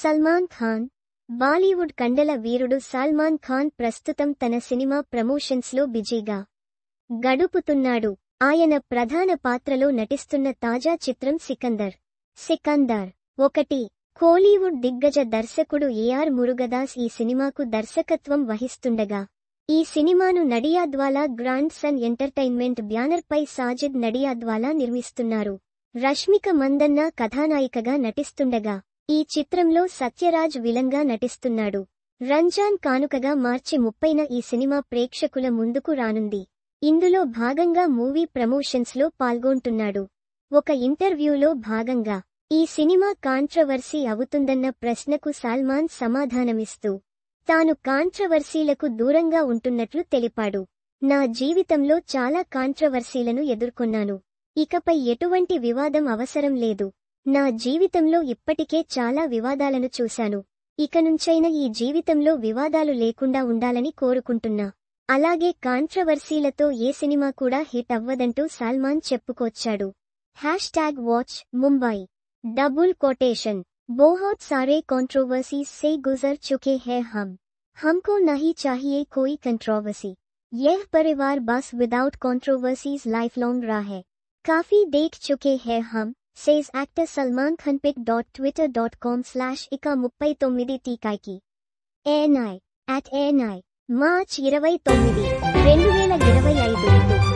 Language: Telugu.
సల్మాన్ ఖాన్. బాలీవుడ్ కండల వీరుడు సల్మాన్ ఖాన్ ప్రస్తుతం తన సినిమా ప్రమోషన్స్లో బిజీగా గడుపుతున్నాడు. ఆయన ప్రధాన పాత్రలో నటిస్తున్న తాజా చిత్రం సికందర్. 1. కోలీవుడ్ దిగ్గజ దర్శకుడు ఏఆర్ మురుగదాస్ ఈ సినిమాకు దర్శకత్వం వహిస్తుండగా, ఈ సినిమాను నడియాద్వాలా గ్రాండ్ సన్ ఎంటర్టైన్మెంట్ బ్యానర్పై సాజిద్ నడియాద్వాలా నిర్మిస్తున్నారు. రష్మిక మందన్న కథానాయికగా నటిస్తుండగా, ఈ చిత్రంలో సత్యరాజ్ విలన్గా నటిస్తున్నాడు. రంజాన్ కానుకగా మార్చి 30న ఈ సినిమా ప్రేక్షకుల ముందుకు రానుంది. ఇందులో భాగంగా మూవీ ప్రమోషన్స్లో పాల్గొంటున్నాడు. ఒక ఇంటర్వ్యూలో భాగంగా ఈ సినిమా కాంట్రవర్సీ అవుతుందన్న ప్రశ్నకు సల్మాన్ సమాధానమిస్తూ, తాను కాంట్రవర్సీలకు దూరంగా ఉంటున్నట్లు తెలిపాడు. నా జీవితంలో చాలా కాంట్రవర్సీలను ఎదుర్కొన్నాను. ఇకపై ఎటువంటి వివాదం అవసరం లేదు. నా జీవితంలో ఇప్పటికే చాలా వివాదాలను చూశాను. ఇకనుంచైనా ఈ జీవితంలో వివాదాలు లేకుండా ఉండాలని కోరుకుంటున్నా. అలాగే కాంట్రవర్సీలతో ఏ సినిమా కూడా హిట్ అవ్వదంటూ సల్మాన్ చెప్పుకొచ్చాడు. #వాచ్ ముంబై. बहुत सारे कंट्रोवर्सीज से गुजर चुके हैं हमको नहीं चाहिए कोई कंट्रोवर्सी. यह परिवार बस विदाउट कंट्रोवर्सीज लाइफ लॉन्ग रहा है. काफी देख चुके हैं हम, says actor Salman Khan. pic.twitter.com/ika39 టీకాకి ANI @ANI మార్చి 29, 2025.